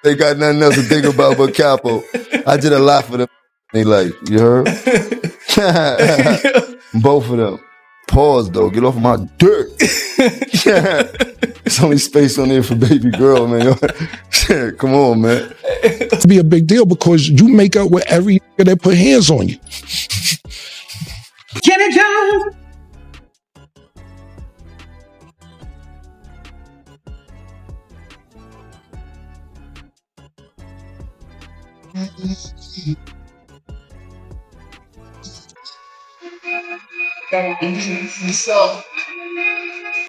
They got nothing else to think about but Capo. I did a lot for them. They like, you heard? Both of them. Pause though, get off my dick. There's only space on there for baby girl, man. Come on, man. It's be a big deal because you make up with every nigga that put hands on you. Jenny Jones.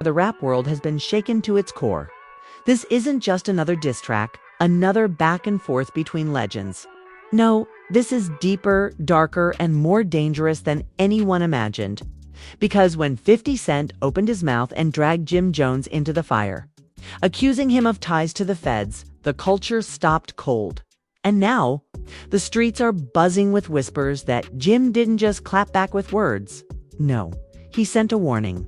The rap world has been shaken to its core. This isn't just another diss track, another back and forth between legends. No, this is deeper, darker, and more dangerous than anyone imagined. Because when 50 Cent opened his mouth and dragged Jim Jones into the fire, accusing him of ties to the feds, the culture stopped cold. And now, the streets are buzzing with whispers that Jim didn't just clap back with words. No, he sent a warning.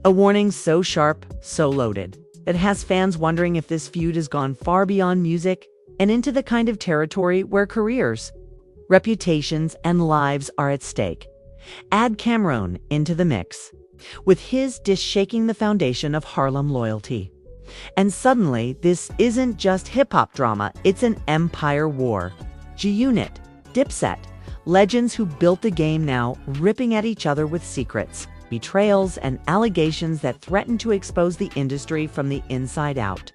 A warning so sharp, so loaded, it has fans wondering if this feud has gone far beyond music and into the kind of territory where careers, reputations, and lives are at stake. Add Cam'ron into the mix, with his diss shaking the foundation of Harlem loyalty. And suddenly, this isn't just hip-hop drama, it's an empire war. G-Unit, Dipset, legends who built the game now ripping at each other with secrets, betrayals, and allegations that threaten to expose the industry from the inside out.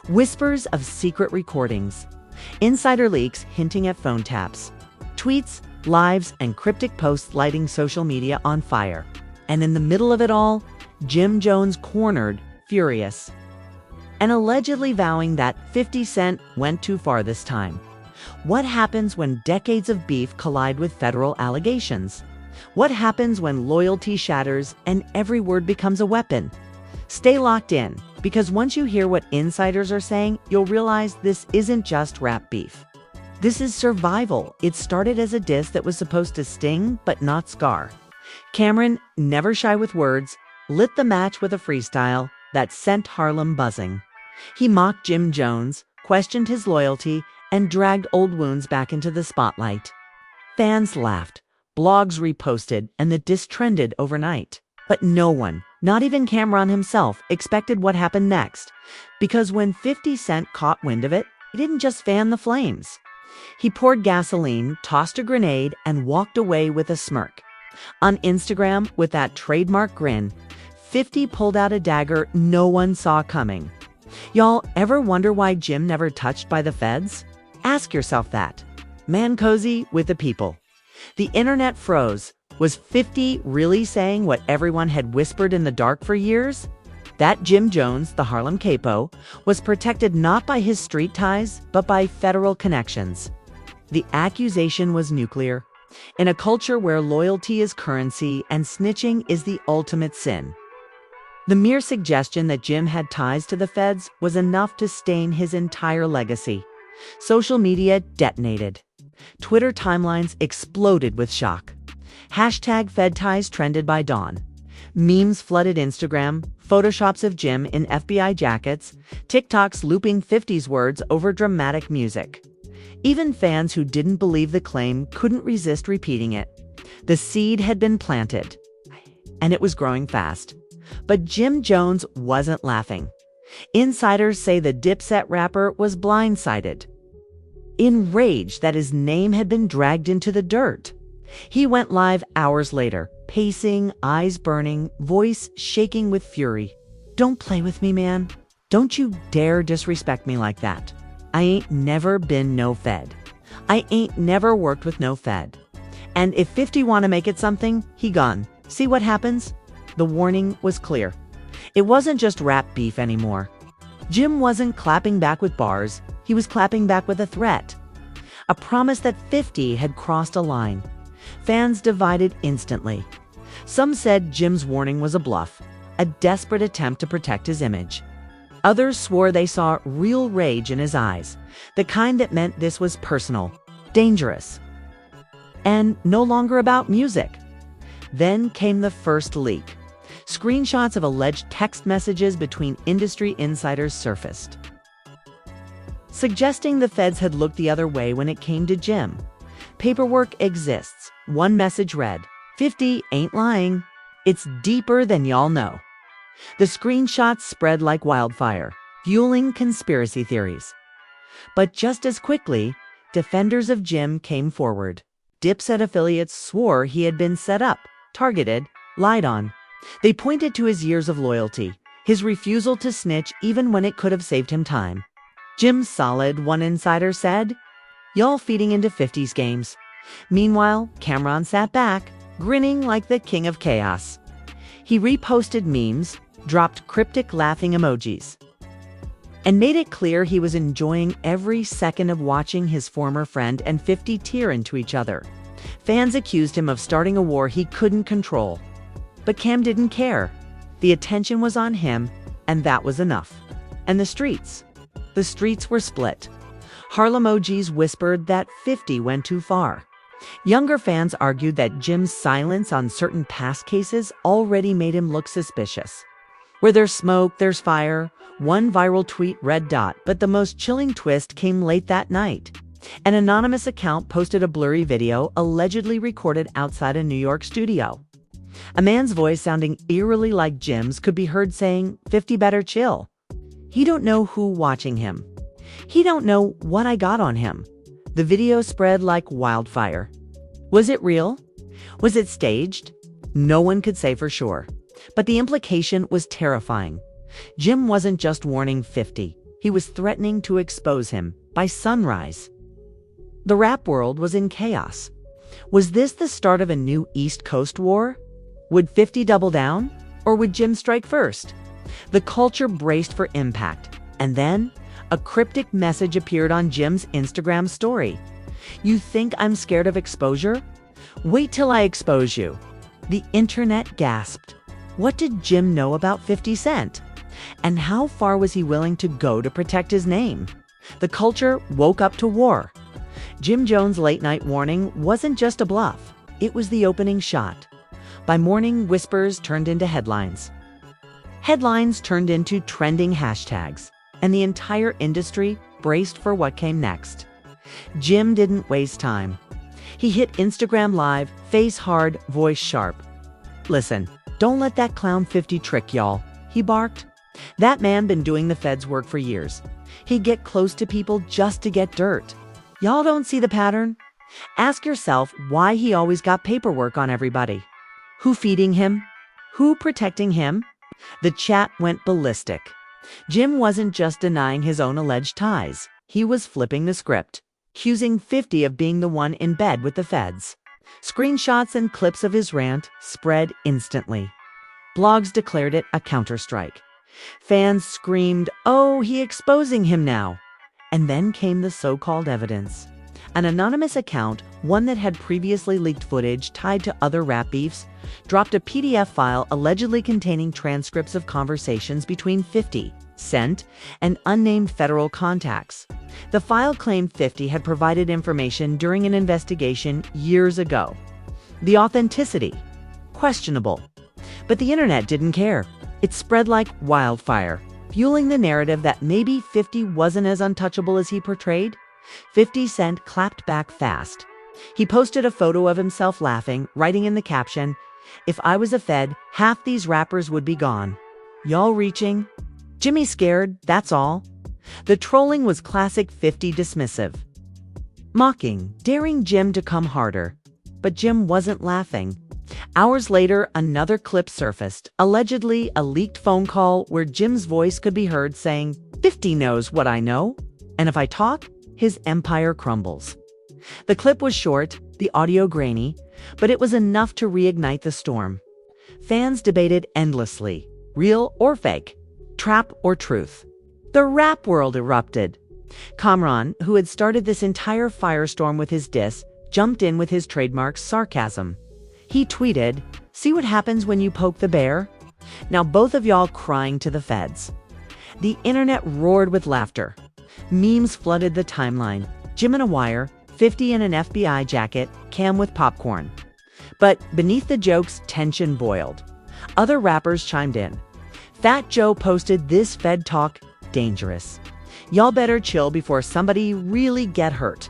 Whispers of secret recordings, insider leaks hinting at phone taps, tweets, lives, and cryptic posts lighting social media on fire. And in the middle of it all, Jim Jones cornered, furious, and allegedly vowing that 50 Cent went too far this time. What happens when decades of beef collide with federal allegations? What happens when loyalty shatters and every word becomes a weapon? Stay locked in, because once you hear what insiders are saying, you'll realize this isn't just rap beef. This is survival. It started as a diss that was supposed to sting but not scar. Cam'ron, never shy with words, lit the match with a freestyle that sent Harlem buzzing. He mocked Jim Jones, questioned his loyalty, and dragged old wounds back into the spotlight. Fans laughed, blogs reposted, and the diss trended overnight. But no one, not even Cam'ron himself, expected what happened next. Because when 50 Cent caught wind of it, he didn't just fan the flames. He poured gasoline, tossed a grenade, and walked away with a smirk. On Instagram, with that trademark grin, 50 pulled out a dagger no one saw coming. Y'all ever wonder why Jim never touched by the feds? Ask yourself that. Man cozy with the people. The internet froze. Was 50 really saying what everyone had whispered in the dark for years? That Jim Jones, the Harlem Capo, was protected not by his street ties, but by federal connections. The accusation was nuclear. In a culture where loyalty is currency and snitching is the ultimate sin. The mere suggestion that Jim had ties to the feds was enough to stain his entire legacy. Social media detonated. Twitter timelines exploded with shock. Hashtag Fed ties trended by dawn. Memes flooded Instagram, photoshops of Jim in FBI jackets, TikToks looping 50's words over dramatic music. Even fans who didn't believe the claim couldn't resist repeating it. The seed had been planted, and it was growing fast. But Jim Jones wasn't laughing. Insiders say the Dipset rapper was blindsided, enraged that his name had been dragged into the dirt. He went live hours later, pacing, eyes burning, voice shaking with fury. "Don't play with me, man. Don't you dare disrespect me like that. I ain't never been no fed. I ain't never worked with no fed. And if 50 wanna make it something, he gone. See what happens?" The warning was clear. It wasn't just rap beef anymore. Jim wasn't clapping back with bars, he was clapping back with a threat. A promise that 50 had crossed a line. Fans divided instantly. Some said Jim's warning was a bluff, a desperate attempt to protect his image. Others swore they saw real rage in his eyes, the kind that meant this was personal, dangerous, and no longer about music. Then came the first leak. Screenshots of alleged text messages between industry insiders surfaced, suggesting the feds had looked the other way when it came to Jim. Paperwork exists. One message read, "50 ain't lying. It's deeper than y'all know." The screenshots spread like wildfire, fueling conspiracy theories. But just as quickly, defenders of Jim came forward. Dipset affiliates swore he had been set up, targeted, lied on. They pointed to his years of loyalty, his refusal to snitch even when it could have saved him time. "Jim's solid," one insider said. "Y'all feeding into 50's games." Meanwhile, Cameron sat back, grinning like the king of chaos. He reposted memes, dropped cryptic laughing emojis, and made it clear he was enjoying every second of watching his former friend and 50 tear into each other. Fans accused him of starting a war he couldn't control. But Cam didn't care. The attention was on him, and that was enough. And the streets? The streets were split. Harlem OGs whispered that 50 went too far. Younger fans argued that Jim's silence on certain past cases already made him look suspicious. Where there's smoke, there's fire. One viral tweet read. But the most chilling twist came late that night. An anonymous account posted a blurry video allegedly recorded outside a New York studio. A man's voice sounding eerily like Jim's could be heard saying, "50 better chill. He don't know who watching him. He don't know what I got on him." The video spread like wildfire. Was it real? Was it staged? No one could say for sure. But the implication was terrifying. Jim wasn't just warning 50. He was threatening to expose him by sunrise. The rap world was in chaos. Was this the start of a new East Coast war? Would 50 double down? Or would Jim strike first? The culture braced for impact. And then, a cryptic message appeared on Jim's Instagram story. "You think I'm scared of exposure? Wait till I expose you." The internet gasped. What did Jim know about 50 Cent? And how far was he willing to go to protect his name? The culture woke up to war. Jim Jones' late-night warning wasn't just a bluff. It was the opening shot. By morning, whispers turned into headlines. Headlines turned into trending hashtags, and the entire industry braced for what came next. Jim didn't waste time. He hit Instagram Live, face hard, voice sharp. "Listen, don't let that clown 50 trick y'all," he barked. That man been doing the feds' work for years. He'd get close to people just to get dirt. Y'all don't see the pattern? Ask yourself why he always got paperwork on everybody. Who feeding him? Who protecting him? The chat went ballistic. Jim wasn't just denying his own alleged ties. He was flipping the script, accusing 50 of being the one in bed with the feds. Screenshots and clips of his rant spread instantly. Blogs declared it a counterstrike. Fans screamed, "Oh, he exposing him now." And then came the so-called evidence. An anonymous account, one that had previously leaked footage tied to other rap beefs, dropped a PDF file allegedly containing transcripts of conversations between 50 Cent and unnamed federal contacts. The file claimed 50 had provided information during an investigation years ago. The authenticity? Questionable. But the internet didn't care. It spread like wildfire, fueling the narrative that maybe 50 wasn't as untouchable as he portrayed. 50 Cent clapped back fast. He posted a photo of himself laughing, writing in the caption, "If I was a Fed, half these rappers would be gone. Y'all reaching? Jimmy scared, that's all." The trolling was classic 50 dismissive. Mocking, daring Jim to come harder. But Jim wasn't laughing. Hours later, another clip surfaced, allegedly a leaked phone call where Jim's voice could be heard saying, "50 knows what I know, and if I talk, his empire crumbles." The clip was short, the audio grainy, but it was enough to reignite the storm. Fans debated endlessly, real or fake, trap or truth. The rap world erupted. Cameron, who had started this entire firestorm with his diss, jumped in with his trademark sarcasm. He tweeted, "See what happens when you poke the bear? Now both of y'all crying to the feds." The internet roared with laughter. Memes flooded the timeline. Jim in a wire, 50 in an FBI jacket, Cam with popcorn. But beneath the jokes, tension boiled. Other rappers chimed in. Fat Joe posted this Fed talk dangerous. Y'all better chill before somebody really get hurt.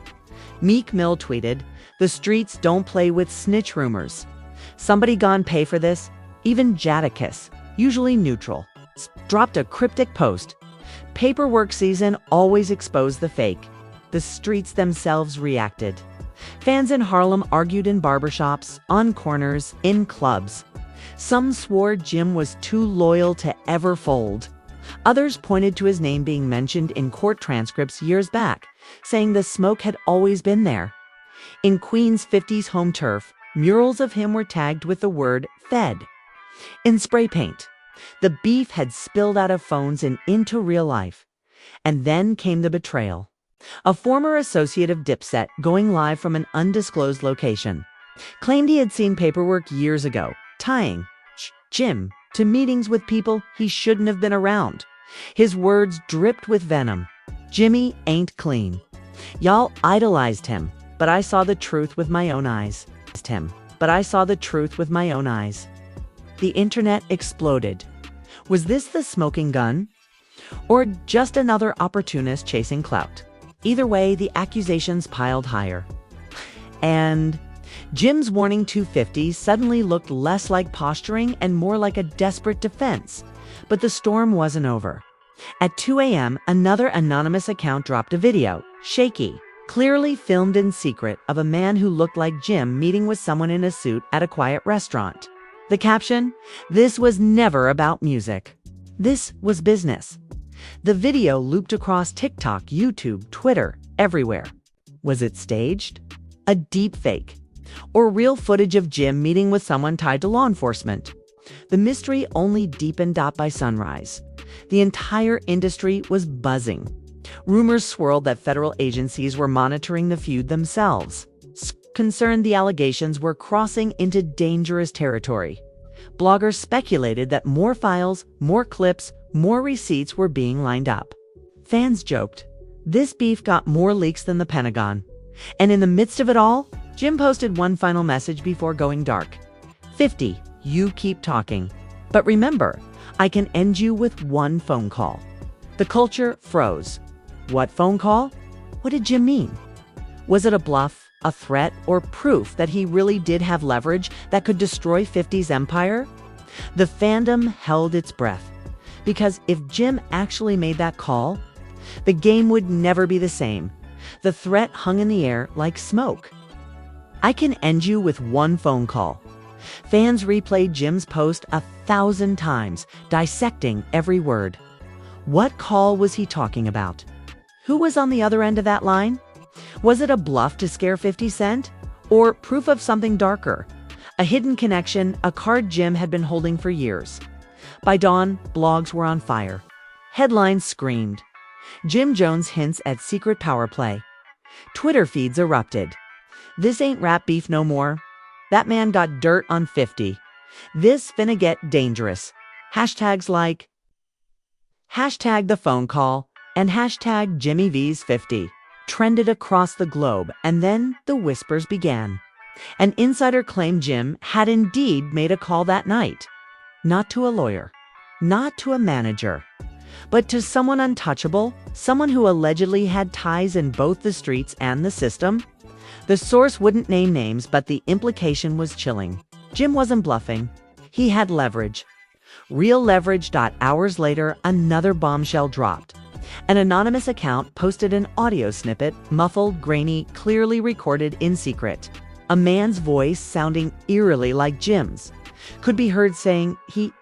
Meek Mill tweeted, the streets don't play with snitch rumors. Somebody gone pay for this? Even Jadakiss, usually neutral, dropped a cryptic post. Paperwork season always exposed the fake. The streets themselves reacted. Fans in Harlem argued in barbershops, on corners, in clubs. Some swore Jim was too loyal to ever fold. Others pointed to his name being mentioned in court transcripts years back, saying the smoke had always been there. In Queens' 50s home turf, murals of him were tagged with the word Fed. In spray paint, the beef had spilled out of phones and into real life. And then came the betrayal. A former associate of Dipset, going live from an undisclosed location, claimed he had seen paperwork years ago, tying Jim to meetings with people he shouldn't have been around. His words dripped with venom. Jimmy ain't clean. Y'all idolized him, but I saw the truth with my own eyes. The internet exploded. Was this the smoking gun? Or just another opportunist chasing clout? Either way, the accusations piled higher. And Jim's warning 250 suddenly looked less like posturing and more like a desperate defense. But the storm wasn't over. At 2 a.m., another anonymous account dropped a video, shaky, clearly filmed in secret, of a man who looked like Jim meeting with someone in a suit at a quiet restaurant. The caption, "This was never about music. This was business." The video looped across TikTok, YouTube, Twitter, everywhere. Was it staged? A deep fake? Or real footage of Jim meeting with someone tied to law enforcement? The mystery only deepened by sunrise. The entire industry was buzzing. Rumors swirled that federal agencies were monitoring the feud themselves. Concerned the allegations were crossing into dangerous territory. Bloggers speculated that more files, more clips, more receipts were being lined up. Fans joked, this beef got more leaks than the Pentagon. And in the midst of it all, Jim posted one final message before going dark. 50, you keep talking. But remember, I can end you with one phone call. The culture froze. What phone call? What did Jim mean? Was it a bluff, a threat, or proof that he really did have leverage that could destroy 50's empire? The fandom held its breath. Because if Jim actually made that call, the game would never be the same. The threat hung in the air like smoke. I can end you with one phone call. Fans replayed Jim's post 1,000 times, dissecting every word. What call was he talking about? Who was on the other end of that line? Was it a bluff to scare 50 Cent? Or proof of something darker? A hidden connection, a card Jim had been holding for years. By dawn, blogs were on fire. Headlines screamed. Jim Jones hints at secret power play. Twitter feeds erupted. This ain't rap beef no more. That man got dirt on 50. This finna get dangerous. Hashtags like hashtag the phone call and hashtag Jimmy V's 50 trended across the globe, and then the whispers began. An insider claimed Jim had indeed made a call that night. Not to a lawyer, not to a manager, but to someone untouchable, someone who allegedly had ties in both the streets and the system. The source wouldn't name names, but the implication was chilling. Jim wasn't bluffing. He had leverage. Real leverage. Hours later, another bombshell dropped. An anonymous account posted an audio snippet, muffled, grainy, clearly recorded in secret. A man's voice, sounding eerily like Jim's, could be heard saying,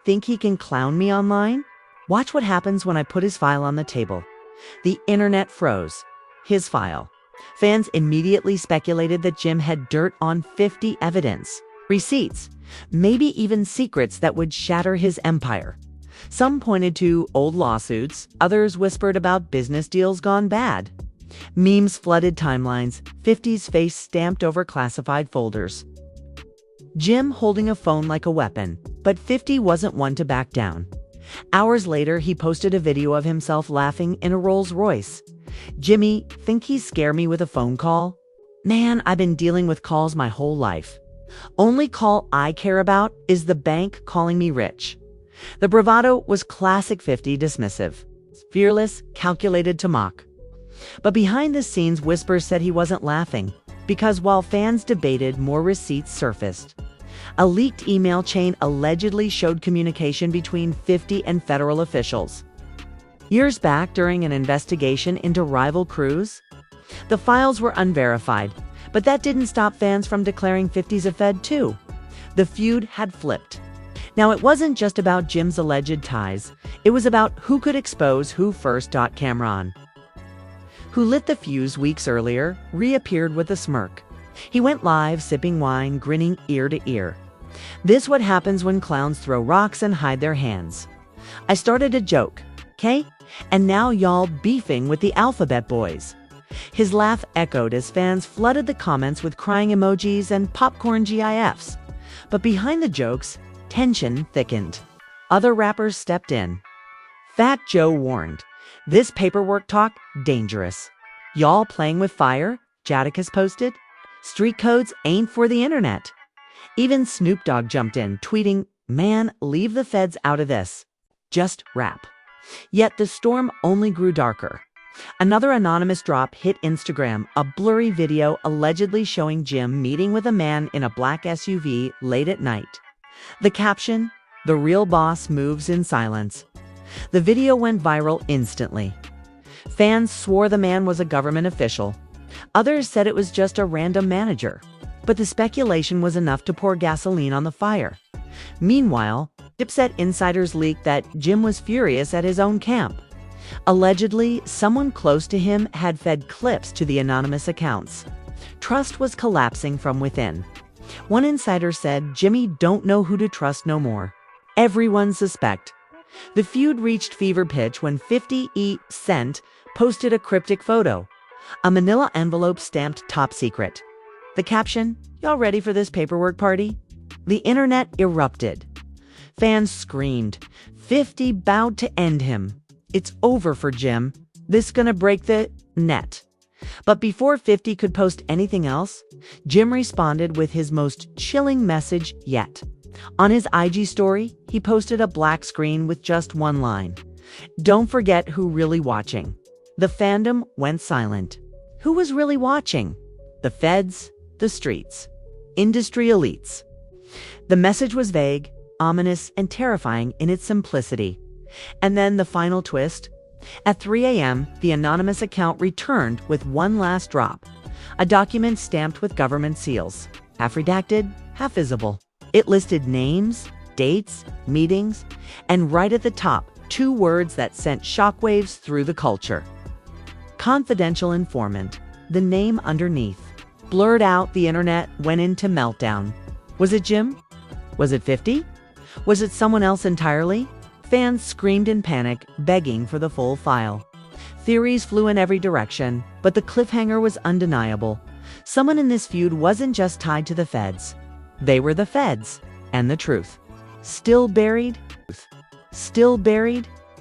think he can clown me online? Watch what happens when I put his file on the table. The internet froze. His file. Fans immediately speculated that Jim had dirt on 50 evidence, receipts, maybe even secrets that would shatter his empire. Some pointed to old lawsuits, others whispered about business deals gone bad. Memes flooded timelines, 50's face stamped over classified folders. Jim holding a phone like a weapon, but 50 wasn't one to back down. Hours later, he posted a video of himself laughing in a Rolls Royce. Jimmy, think he scare me with a phone call? Man, I've been dealing with calls my whole life. Only call I care about is the bank calling me rich. The bravado was classic 50 dismissive, fearless, calculated to mock. But behind the scenes, whispers said he wasn't laughing, because while fans debated, more receipts surfaced. A leaked email chain allegedly showed communication between 50 and federal officials. Years back, during an investigation into rival crews, the files were unverified, but that didn't stop fans from declaring 50's a Fed too. The feud had flipped. Now, it wasn't just about Jim's alleged ties. It was about who could expose who first. Cameron, who lit the fuse weeks earlier, reappeared with a smirk. He went live, sipping wine, grinning ear to ear. This what happens when clowns throw rocks and hide their hands. I started a joke, okay? And now y'all beefing with the Alphabet Boys. His laugh echoed as fans flooded the comments with crying emojis and popcorn GIFs. But behind the jokes, tension thickened. Other rappers stepped in. Fat Joe warned, "This paperwork talk, dangerous. Y'all playing with fire?" Jadakiss posted. "Street codes ain't for the internet." Even Snoop Dogg jumped in, tweeting, "Man, leave the feds out of this. Just rap." Yet the storm only grew darker. Another anonymous drop hit Instagram, a blurry video allegedly showing Jim meeting with a man in a black SUV late at night. The caption, "The real boss moves in silence." The video went viral instantly. Fans swore the man was a government official. Others said it was just a random manager. But the speculation was enough to pour gasoline on the fire. Meanwhile, Dipset insiders leaked that Jim was furious at his own camp. Allegedly, someone close to him had fed clips to the anonymous accounts. Trust was collapsing from within. One insider said, "Jimmy don't know who to trust no more. Everyone suspect." The feud reached fever pitch when 50 Cent posted a cryptic photo, a manila envelope stamped top secret. The caption, "Y'all ready for this paperwork party?" The internet erupted. Fans screamed. 50 bowed to end him. "It's over for Jim. This gonna break the net." But before 50 could post anything else, Jim responded with his most chilling message yet. On his IG story, he posted a black screen with just one line. "Don't forget who really watching." The fandom went silent. Who was really watching? The feds, the streets, industry elites. The message was vague, ominous, and terrifying in its simplicity. And then the final twist. At 3 a.m., the anonymous account returned with one last drop. A document stamped with government seals, half redacted, half visible. It listed names, dates, meetings, and right at the top, 2 words that sent shockwaves through the culture. Confidential informant. The name underneath. Blurred out, the internet went into meltdown. Was it Jim? Was it 50? Was it someone else entirely? Fans screamed in panic, begging for the full file. Theories flew in every direction, but the cliffhanger was undeniable. Someone in this feud wasn't just tied to the feds. They were the feds, and the truth. Still buried? Still buried?